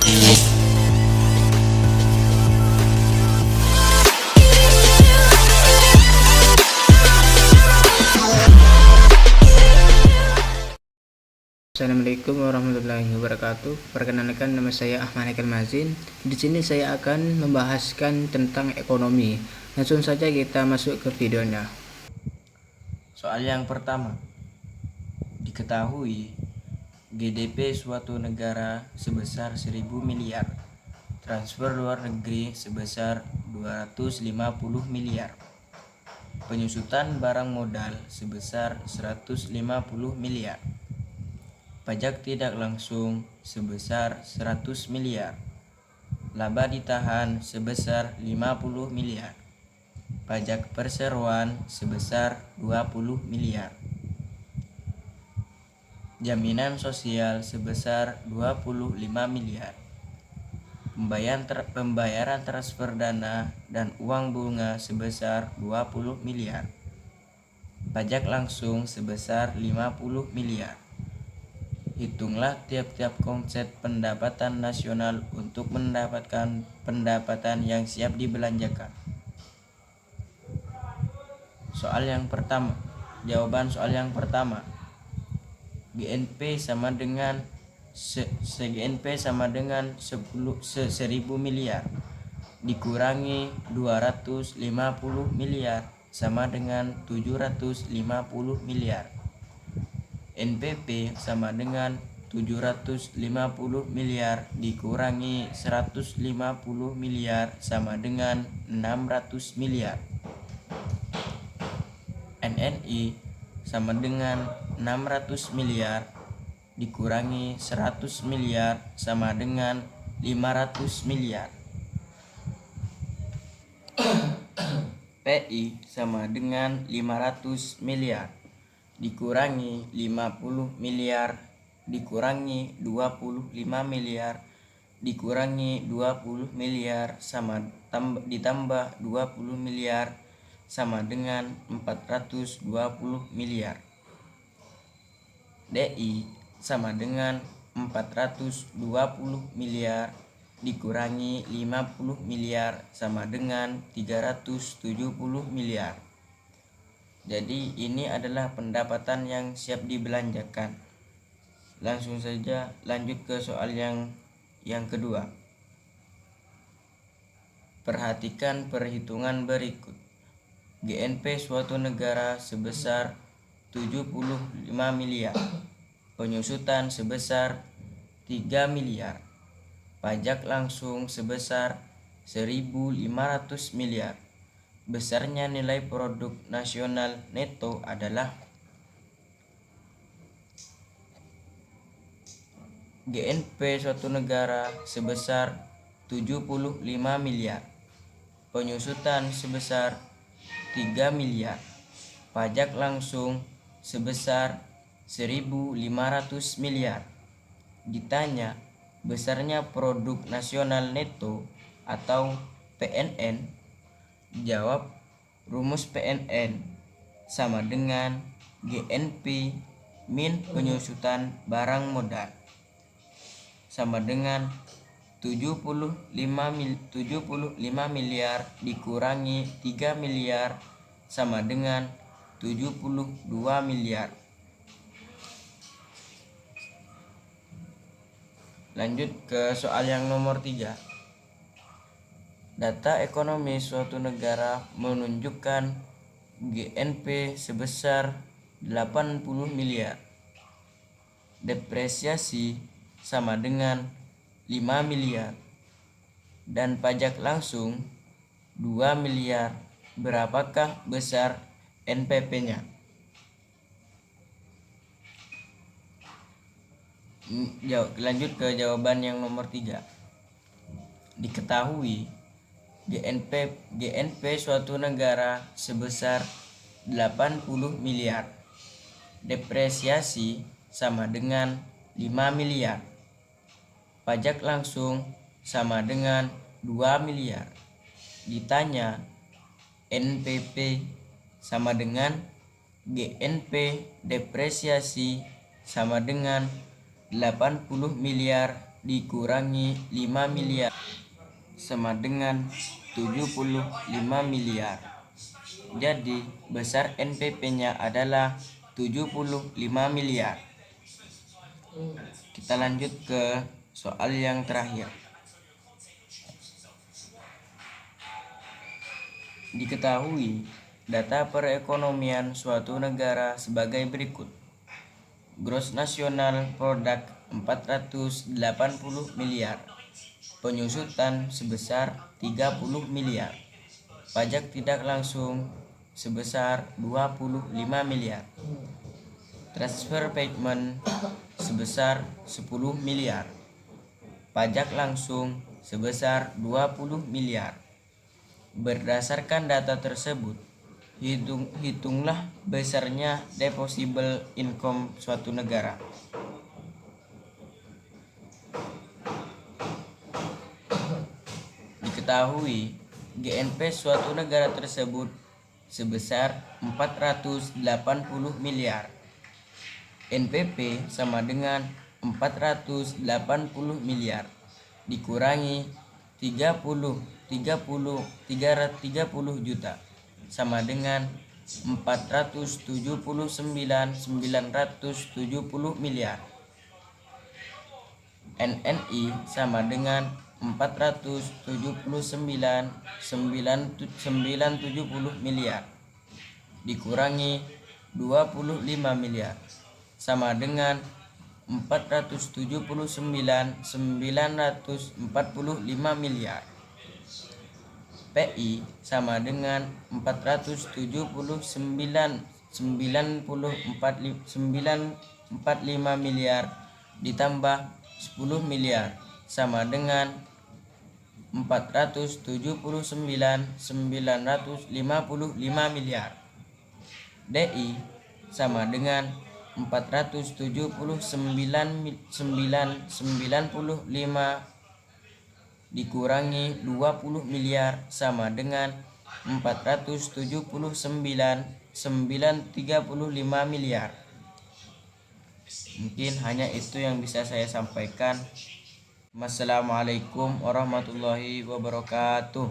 Assalamualaikum warahmatullahi wabarakatuh. Perkenalkan, nama saya Ahmad Haikal Mazin. Di sini saya akan membahaskan tentang ekonomi. Langsung saja kita masuk ke videonya. Soal yang pertama, diketahui GDP suatu negara sebesar 1000 miliar, transfer luar negeri sebesar 250 miliar, penyusutan barang modal sebesar 150 miliar, pajak tidak langsung sebesar 100 miliar, laba ditahan sebesar 50 miliar, pajak perseroan sebesar 20 miliar, jaminan sosial sebesar 25 miliar, pembayaran transfer dana dan uang bunga sebesar 20 miliar, pajak langsung sebesar 50 miliar. Hitunglah tiap-tiap konsep pendapatan nasional untuk mendapatkan pendapatan yang siap dibelanjakan. Soal yang pertama, jawaban soal yang pertama, GNP sama dengan GNP sama dengan 1000 miliar dikurangi 250 miliar sama dengan 750 miliar. NPP sama dengan 750 miliar dikurangi 150 miliar sama dengan 600 miliar. NNI sama dengan 600 miliar dikurangi 100 miliar sama dengan 500 miliar. PI sama dengan 500 miliar dikurangi 50 miliar dikurangi 25 miliar dikurangi 20 miliar sama ditambah 20 miliar sama dengan 420 miliar. DI sama dengan 420 miliar dikurangi 50 miliar sama dengan 370 miliar. Jadi ini adalah pendapatan yang siap dibelanjakan. Langsung saja lanjut ke soal yang kedua. Perhatikan perhitungan berikut. GNP suatu negara sebesar 75 miliar, penyusutan sebesar 3 miliar, pajak langsung sebesar 1.500 miliar. Besarnya nilai produk nasional neto adalah GNP suatu negara sebesar 75 miliar, penyusutan sebesar 3 miliar, pajak langsung sebesar 1.500 miliar. Ditanya besarnya produk nasional neto atau PNN, jawab rumus PNN sama dengan GNP min penyusutan barang modal sama dengan 75 miliar dikurangi 3 miliar sama dengan 72 miliar. Lanjut ke soal yang nomor 3. Data ekonomi suatu negara menunjukkan GNP sebesar 80 miliar. Depresiasi sama dengan 5 miliar. Dan pajak langsung 2 miliar. Berapakah besar NPP-nya? Lanjut ke jawaban yang nomor 3. Diketahui GNP suatu negara sebesar 80 miliar. Depresiasi sama dengan 5 miliar. Pajak langsung sama dengan 2 miliar. Ditanya NPP sama dengan GNP depresiasi sama dengan 80 miliar dikurangi 5 miliar sama dengan 75 miliar. Jadi besar NPP-nya adalah 75 miliar. Kita lanjut ke soal yang terakhir. Diketahui data perekonomian suatu negara sebagai berikut. Gross National Product 480 miliar. Penyusutan sebesar 30 miliar. Pajak tidak langsung sebesar 25 miliar. Transfer payment sebesar 10 miliar. Pajak langsung sebesar 20 miliar. Berdasarkan data tersebut, hitunglah besarnya depositable income suatu negara. Diketahui GNP suatu negara tersebut sebesar 480 miliar. NPP sama dengan 480 miliar dikurangi 330 juta sama dengan 479.970 miliar. NNI sama dengan 479.970 miliar dikurangi 25 miliar sama dengan 479.945 miliar. PI sama dengan 479.945 miliar ditambah 10 miliar sama dengan 479.955 miliar. DI sama dengan 479.995 dikurangi 20 miliar sama dengan 479.935 miliar. Mungkin hanya itu yang bisa saya sampaikan. Wassalamualaikum warahmatullahi wabarakatuh.